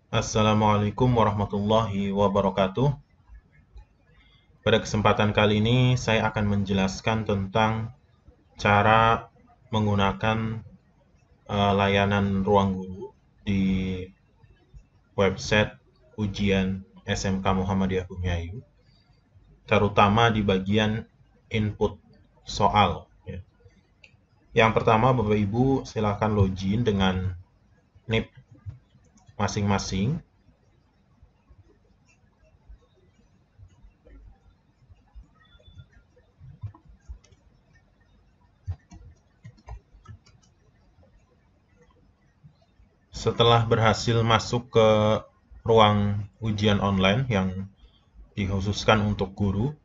Assalamualaikum warahmatullahi wabarakatuh. Pada kesempatan kali ini saya akan menjelaskan tentang cara menggunakan layanan ruang guru di website ujian SMK Muhammadiyah Bumiayu, terutama di bagian input soal. Yang pertama, Bapak Ibu silakan login dengan NIP masing-masing. Setelah berhasil masuk ke ruang ujian online yang dikhususkan untuk guru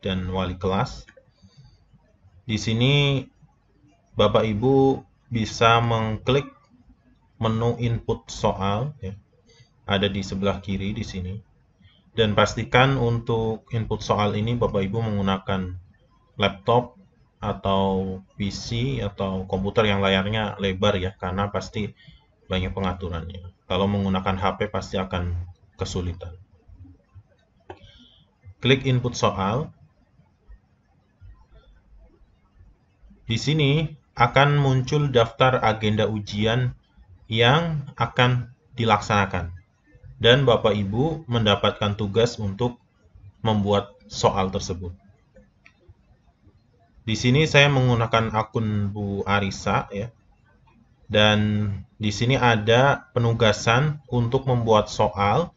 dan wali kelas, di sini Bapak Ibu bisa mengklik menu input soal, ya, ada di sebelah kiri di sini. Dan pastikan untuk input soal ini Bapak Ibu menggunakan laptop atau PC atau komputer yang layarnya lebar ya, karena pasti banyak pengaturannya. Kalau menggunakan HP pasti akan kesulitan. Klik input soal. Di sini akan muncul daftar agenda ujian yang akan dilaksanakan. Dan Bapak Ibu mendapatkan tugas untuk membuat soal tersebut. Di sini saya menggunakan akun Bu Arisa ya. Dan di sini ada penugasan untuk membuat soal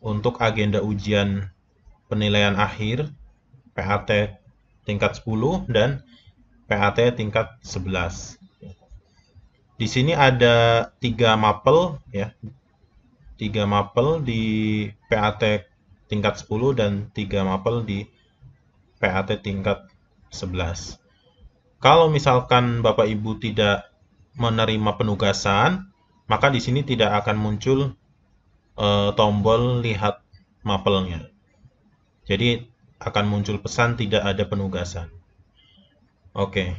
untuk agenda ujian penilaian akhir PAT tingkat 10 dan PAT tingkat 11. Di sini ada 3 mapel ya. 3 mapel di PAT tingkat 10 dan 3 mapel di PAT tingkat 11. Kalau misalkan Bapak Ibu tidak menerima penugasan, maka di sini tidak akan muncul tombol lihat mapelnya. Jadi akan muncul pesan tidak ada penugasan. Oke.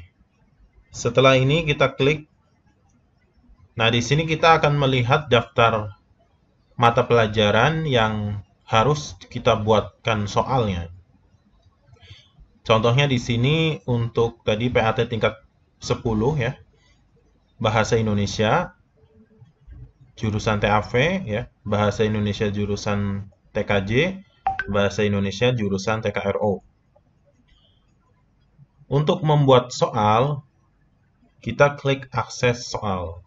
Setelah ini kita klik. Nah, di sini kita akan melihat daftar mata pelajaran yang harus kita buatkan soalnya. Contohnya di sini untuk tadi PAT tingkat 10 ya. Bahasa Indonesia jurusan TAV ya, Bahasa Indonesia jurusan TKJ, Bahasa Indonesia jurusan TKRO. Untuk membuat soal, kita klik akses soal.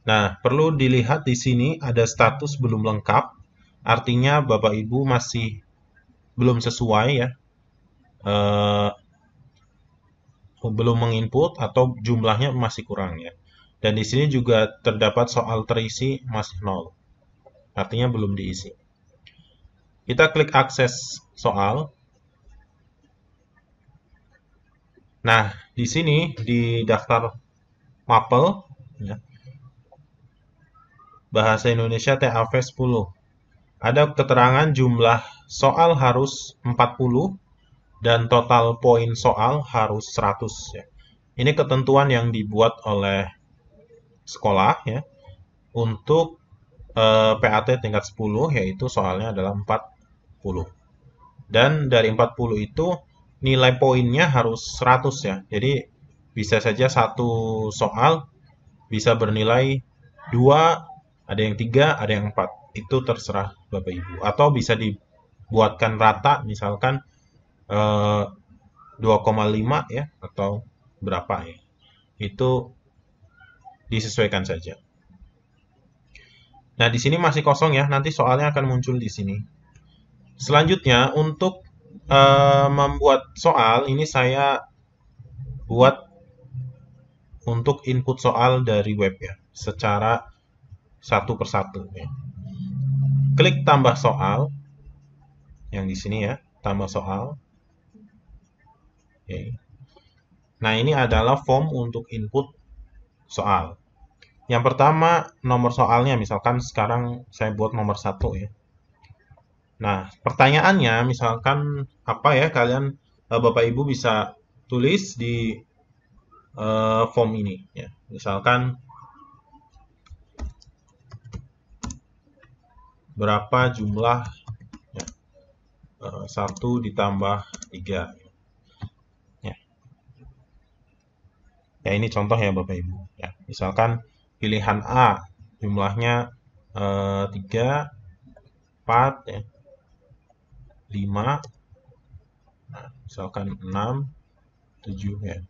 Nah, perlu dilihat di sini ada status belum lengkap, artinya Bapak Ibu masih belum sesuai ya, belum menginput atau jumlahnya masih kurang ya. Dan di sini juga terdapat soal terisi masih 0, artinya belum diisi. Kita klik akses soal. Nah, di sini di daftar mapel ya, Bahasa Indonesia TAV 10. Ada keterangan jumlah soal harus 40 dan total poin soal harus 100 ya. Ini ketentuan yang dibuat oleh sekolah ya untuk PAT tingkat 10, yaitu soalnya adalah 40. Dan dari 40 itu nilai poinnya harus 100 ya. Jadi bisa saja satu soal bisa bernilai 2, ada yang 3, ada yang 4. Itu terserah Bapak Ibu. Atau bisa dibuatkan rata, misalkan 2,5 ya, atau berapa ya. Itu disesuaikan saja. Nah, di sini masih kosong ya, nanti soalnya akan muncul di sini. Selanjutnya, untuk membuat soal, ini saya buat untuk input soal dari web ya, secara satu persatu ya. Klik tambah soal, yang di sini ya, tambah soal. Oke. Nah, ini adalah form untuk input soal. Yang pertama, nomor soalnya, misalkan sekarang saya buat nomor 1 ya. Nah, pertanyaannya misalkan apa ya, kalian Bapak Ibu bisa tulis di form ini ya. Misalkan berapa jumlah ya, 1 ditambah 3 ya. Ya ini contoh ya Bapak Ibu ya. Misalkan pilihan A jumlahnya 3, 4 ya, 5, nah, misalkan 6, 7 ya.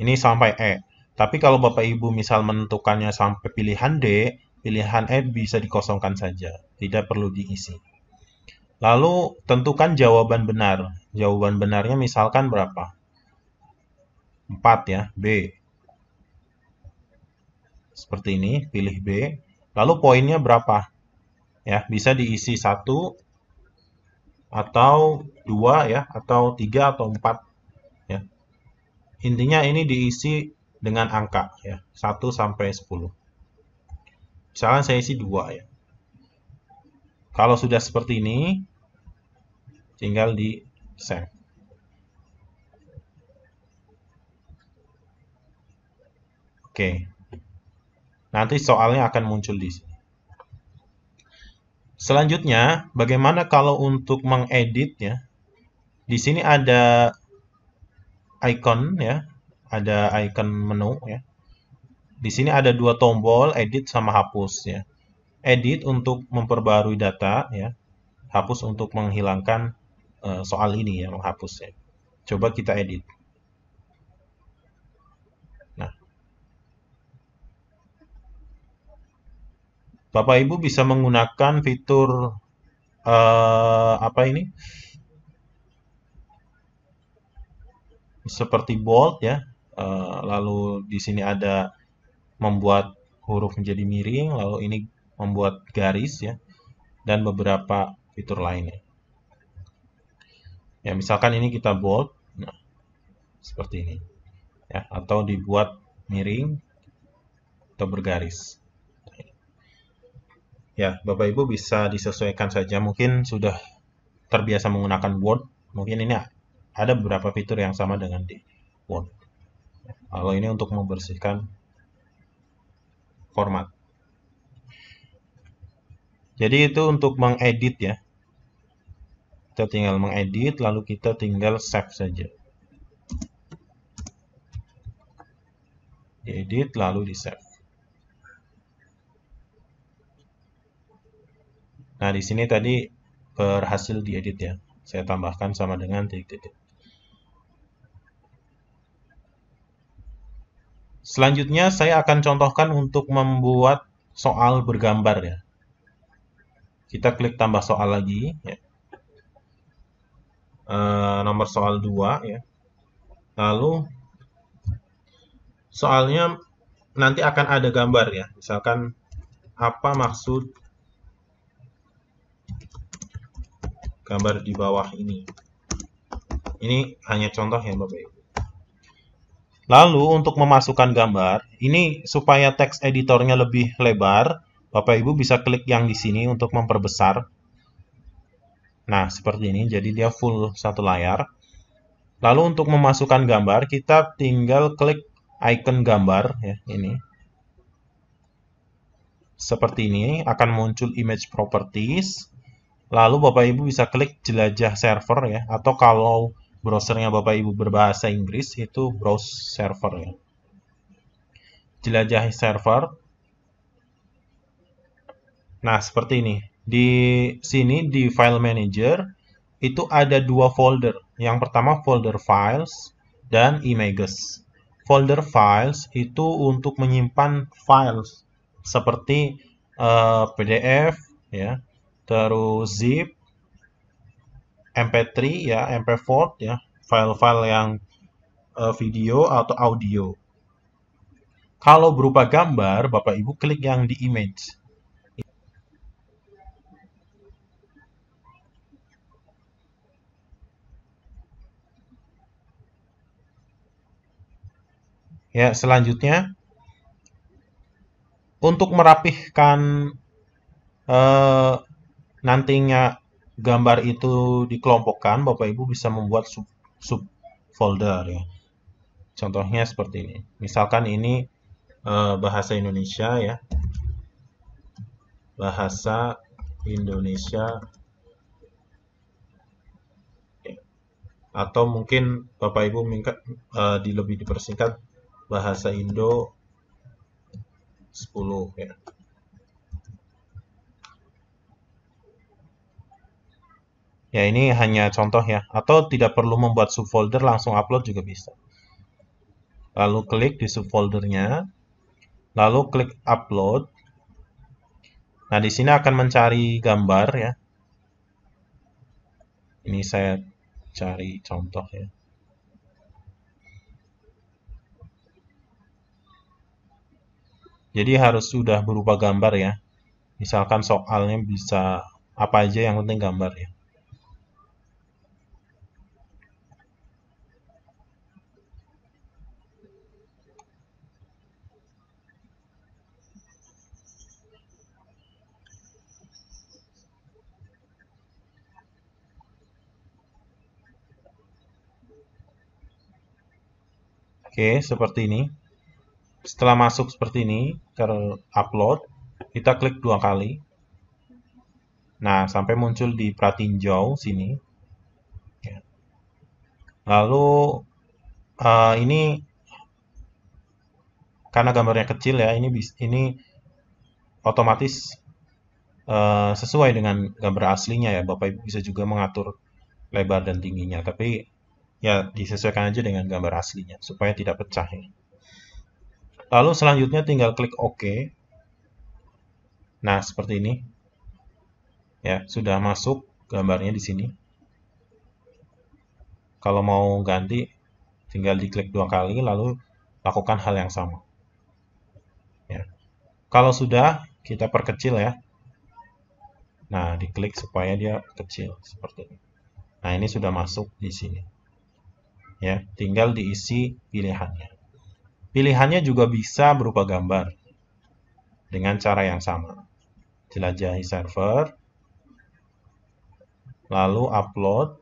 Ini sampai E. Tapi kalau Bapak Ibu misal menentukannya sampai pilihan D, pilihan E bisa dikosongkan saja, tidak perlu diisi. Lalu tentukan jawaban benar. Jawaban benarnya misalkan berapa? 4 ya, B. Seperti ini, pilih B. Lalu poinnya berapa? Ya, bisa diisi 1 atau 2 ya, atau 3 atau 4 ya. Intinya ini diisi dengan angka ya, 1 sampai 10. Misalkan saya isi 2 ya. Kalau sudah seperti ini, tinggal di save. Oke. Nanti soalnya akan muncul di sini. Selanjutnya, bagaimana kalau untuk mengedit ya? Di sini ada icon ya, ada icon menu ya. Di sini ada 2 tombol, edit sama hapus ya. Edit untuk memperbarui data ya. Hapus untuk menghilangkan soal ini ya, menghapus ya. Coba kita edit. Nah, Bapak Ibu bisa menggunakan fitur apa ini? Seperti bold ya. Lalu di sini ada membuat huruf menjadi miring, lalu ini membuat garis ya, dan beberapa fitur lainnya. Ya, misalkan ini kita bold, nah, seperti ini. Ya, atau dibuat miring atau bergaris. Ya, Bapak Ibu bisa disesuaikan saja. Mungkin sudah terbiasa menggunakan Word, mungkin ini ada beberapa fitur yang sama dengan di Word. Kalau ini untuk membersihkan format. Jadi itu untuk mengedit ya. Kita tinggal mengedit, lalu kita tinggal save saja. Diedit, lalu di save. Nah, di sini tadi berhasil diedit ya. Saya tambahkan sama dengan titik-titik. Selanjutnya saya akan contohkan untuk membuat soal bergambar ya. Kita klik tambah soal lagi ya. Nomor soal 2 ya. Lalu soalnya nanti akan ada gambar ya. Misalkan apa maksud gambar di bawah ini. Ini hanya contoh ya Bapak Ibu. Lalu untuk memasukkan gambar, ini supaya teks editornya lebih lebar, Bapak Ibu bisa klik yang di sini untuk memperbesar. Nah, seperti ini, jadi dia full satu layar. Lalu untuk memasukkan gambar, kita tinggal klik icon gambar ya, ini. Seperti ini akan muncul image properties. Lalu Bapak Ibu bisa klik jelajah server ya, atau kalau browsernya Bapak Ibu berbahasa Inggris itu browse server ya. Jelajah server. Nah, seperti ini. Di sini di file manager itu ada 2 folder. Yang pertama folder files dan images. Folder files itu untuk menyimpan files seperti PDF ya, terus zip, MP3 ya, MP4 ya, file-file yang video atau audio. Kalau berupa gambar, Bapak Ibu klik yang di image. Ya, selanjutnya untuk merapihkan nantinya gambar itu dikelompokkan, Bapak Ibu bisa membuat sub folder ya. Contohnya seperti ini. Misalkan ini bahasa Indonesia ya. Bahasa Indonesia, atau mungkin Bapak Ibu minta lebih dipersingkat bahasa Indo 10 ya. Ya, ini hanya contoh ya, atau tidak perlu membuat subfolder, langsung upload juga bisa. Lalu klik di subfoldernya, lalu klik upload. Nah, di sini akan mencari gambar ya. Ini saya cari contoh ya. Jadi harus sudah berupa gambar ya. Misalkan soalnya bisa apa aja, yang penting gambar ya. Oke, seperti ini. Setelah masuk seperti ini, ke upload, kita klik 2 kali. Nah, sampai muncul di pratinjau sini. Ya. Lalu ini karena gambarnya kecil ya, ini otomatis sesuai dengan gambar aslinya ya. Bapak Ibu bisa juga mengatur lebar dan tingginya, tapi ya disesuaikan aja dengan gambar aslinya supaya tidak pecah ya. Lalu selanjutnya tinggal klik OK. Nah, seperti ini. Ya, sudah masuk gambarnya di sini. Kalau mau ganti, tinggal diklik 2 kali, lalu lakukan hal yang sama. Ya. Kalau sudah, kita perkecil ya. Nah, diklik supaya dia kecil seperti ini. Nah, ini sudah masuk di sini. Ya, tinggal diisi pilihannya. Pilihannya juga bisa berupa gambar dengan cara yang sama. Jelajahi server, lalu upload.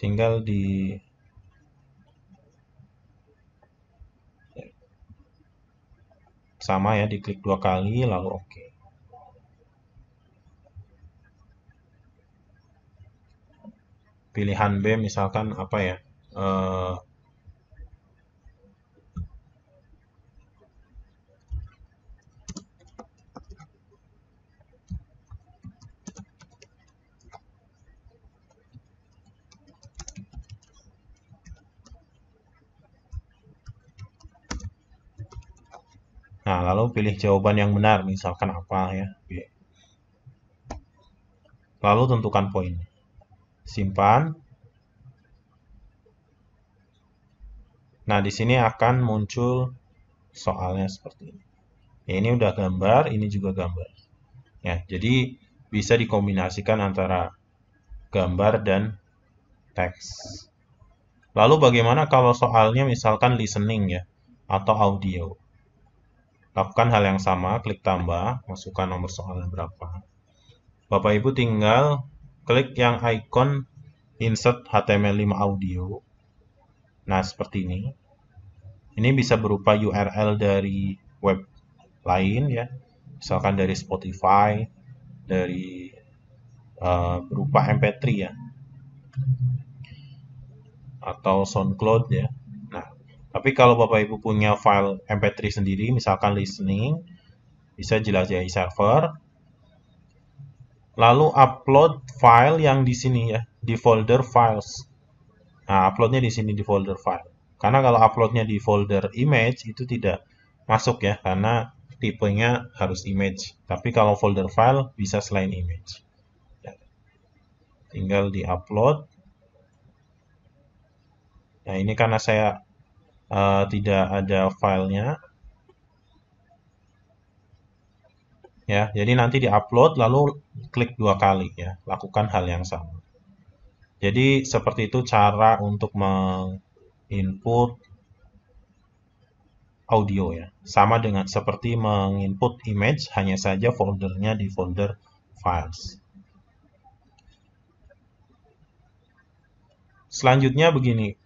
Tinggal di sama ya, diklik 2 kali lalu OK. Pilihan B misalkan apa ya? Nah, lalu pilih jawaban yang benar, misalkan apa ya. Lalu tentukan poin. Simpan. Nah, di sini akan muncul soalnya seperti ini. Ya, ini udah gambar, ini juga gambar. Ya, jadi bisa dikombinasikan antara gambar dan teks. Lalu bagaimana kalau soalnya misalkan listening ya, atau audio? Lakukan hal yang sama, klik tambah, masukkan nomor soalnya berapa. Bapak Ibu tinggal klik yang icon insert HTML5 audio. Nah, seperti ini. Ini bisa berupa URL dari web lain ya. Misalkan dari Spotify, dari berupa MP3 ya. Atau SoundCloud ya. Nah, tapi kalau Bapak Ibu punya file MP3 sendiri, misalkan listening, bisa jelajahi server, lalu upload file yang di sini ya, di folder files. Nah, uploadnya di sini di folder file. Karena kalau uploadnya di folder image itu tidak masuk ya, karena tipenya harus image. Tapi kalau folder file bisa selain image. Tinggal di upload. Nah, ini karena saya tidak ada filenya. Ya, jadi nanti di-upload lalu klik 2 kali ya, lakukan hal yang sama. Jadi seperti itu cara untuk menginput audio ya. Sama dengan seperti menginput image, hanya saja foldernya di folder files. Selanjutnya begini.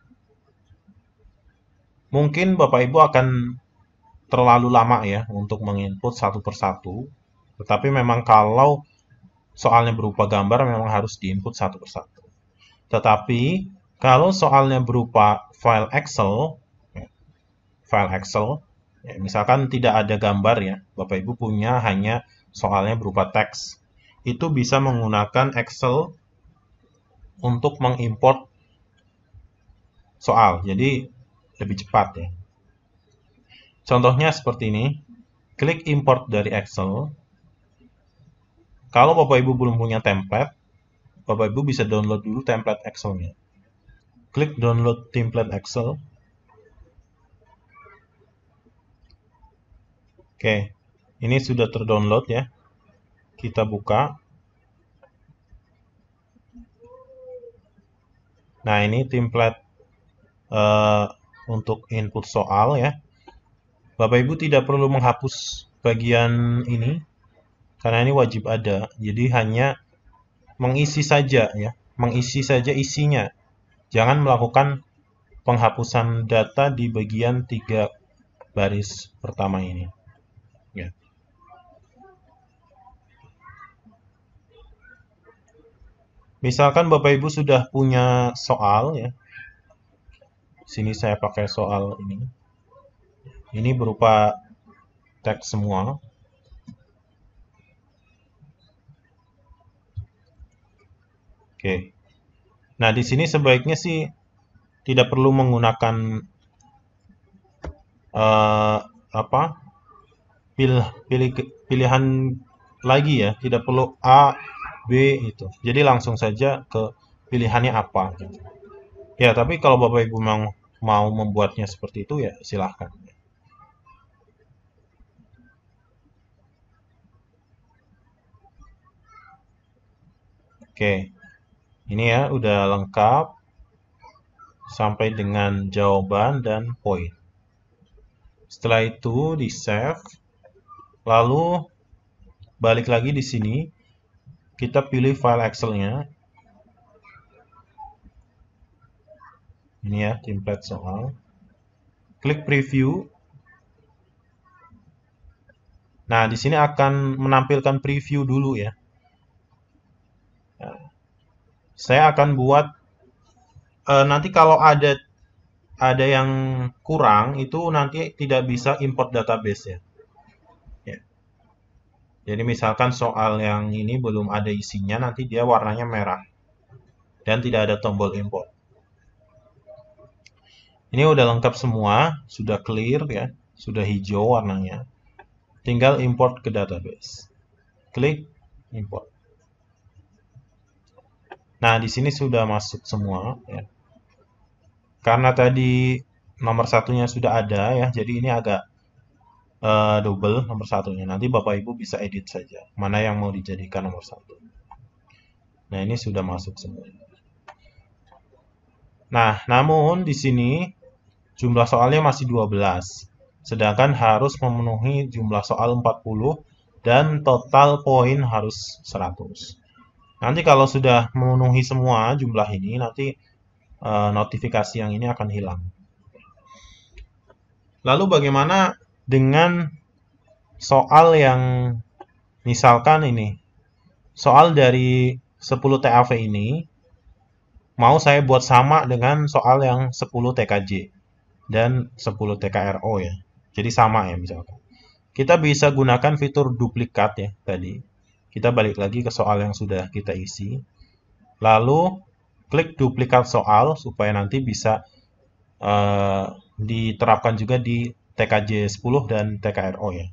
Mungkin Bapak Ibu akan terlalu lama ya untuk menginput satu persatu. Tetapi memang kalau soalnya berupa gambar memang harus diinput satu persatu. Tetapi kalau soalnya berupa file Excel, ya, misalkan tidak ada gambar ya, Bapak Ibu punya hanya soalnya berupa teks, itu bisa menggunakan Excel untuk mengimport soal, jadi lebih cepat ya. Contohnya seperti ini, klik import dari Excel. Kalau Bapak Ibu belum punya template, Bapak Ibu bisa download dulu template Excel-nya. Klik download template Excel. Oke, ini sudah terdownload ya. Kita buka. Nah, ini template untuk input soal ya. Bapak Ibu tidak perlu menghapus bagian ini karena ini wajib ada. Jadi hanya mengisi saja ya, mengisi saja isinya. Jangan melakukan penghapusan data di bagian 3 baris pertama ini. Ya. Misalkan Bapak Ibu sudah punya soal ya. Sini saya pakai soal ini. Ini berupa teks semua. Oke. Nah, di sini sebaiknya sih tidak perlu menggunakan apa? Pilihan lagi ya, tidak perlu A, B itu. Jadi langsung saja ke pilihannya apa gitu. Ya, tapi kalau Bapak Ibu mau membuatnya seperti itu ya silahkan. Oke, ini ya udah lengkap sampai dengan jawaban dan poin. Setelah itu di save, lalu balik lagi di sini, kita pilih file Excel-nya. Ini ya template soal. Klik preview. Nah, di sini akan menampilkan preview dulu ya. Nah, saya akan buat nanti kalau ada yang kurang itu nanti tidak bisa import database ya. Ya. Jadi misalkan soal yang ini belum ada isinya, nanti dia warnanya merah dan tidak ada tombol import. Ini udah lengkap semua, sudah clear ya, sudah hijau warnanya. Tinggal import ke database. Klik import. Nah, di sini sudah masuk semua ya. Karena tadi nomor satunya sudah ada ya, jadi ini agak double nomor satunya. Nanti Bapak Ibu bisa edit saja mana yang mau dijadikan nomor satu. Nah, ini sudah masuk semua. Nah, namun di sini jumlah soalnya masih 12. Sedangkan harus memenuhi jumlah soal 40 dan total poin harus 100. Nanti kalau sudah memenuhi semua jumlah ini, nanti notifikasi yang ini akan hilang. Lalu bagaimana dengan soal yang misalkan ini, soal dari 10 TAV ini, mau saya buat sama dengan soal yang 10 TKJ dan 10 TKRO ya. Jadi sama ya misalkan. Kita bisa gunakan fitur duplikat ya tadi. Kita balik lagi ke soal yang sudah kita isi. Lalu klik duplikat soal supaya nanti bisa diterapkan juga di TKJ 10 dan TKRO ya.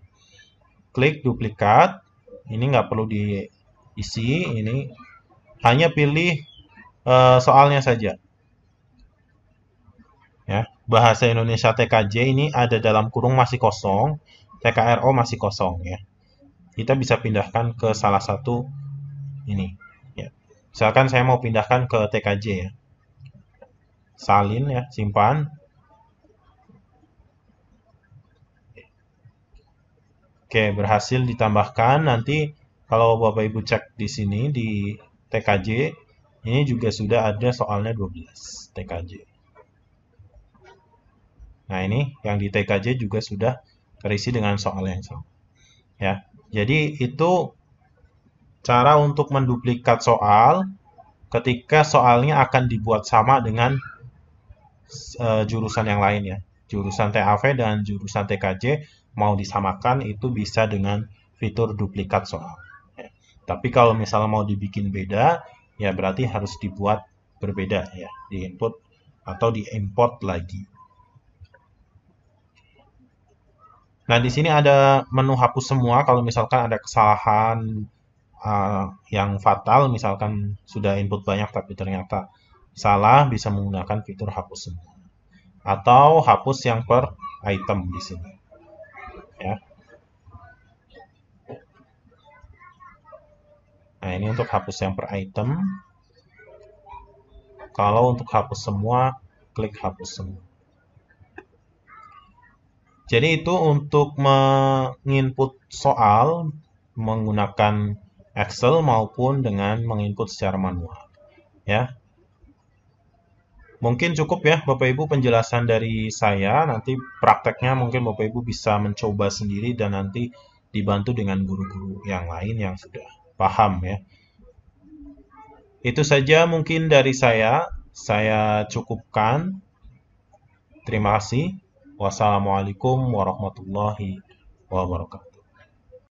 Klik duplikat. Ini nggak perlu diisi. Ini hanya pilih soalnya saja. Ya, bahasa Indonesia TKJ ini ada dalam kurung masih kosong, TKRO masih kosong ya. Kita bisa pindahkan ke salah satu ini. Ya. Misalkan saya mau pindahkan ke TKJ ya. Salin ya, simpan. Oke, berhasil ditambahkan. Nanti kalau Bapak Ibu cek di sini di TKJ, ini juga sudah ada soalnya 12 TKJ. Nah, ini yang di TKJ juga sudah terisi dengan soal yang sama. Ya. Jadi itu cara untuk menduplikat soal ketika soalnya akan dibuat sama dengan jurusan yang lain ya. Jurusan TAV dan jurusan TKJ mau disamakan itu bisa dengan fitur duplikat soal. Ya. Tapi kalau misalnya mau dibikin beda, ya berarti harus dibuat berbeda ya, di input atau di import lagi. Nah, di sini ada menu hapus semua kalau misalkan ada kesalahan yang fatal, misalkan sudah input banyak tapi ternyata salah, bisa menggunakan fitur hapus semua. Atau hapus yang per item di sini. Ya. Nah, ini untuk hapus yang per item. Kalau untuk hapus semua, klik hapus semua. Jadi itu untuk menginput soal menggunakan Excel maupun dengan menginput secara manual. Ya, mungkin cukup ya Bapak Ibu penjelasan dari saya. Nanti prakteknya mungkin Bapak Ibu bisa mencoba sendiri dan nanti dibantu dengan guru-guru yang lain yang sudah paham ya. Itu saja mungkin dari saya. Saya cukupkan. Terima kasih. Wassalamualaikum warahmatullahi wabarakatuh.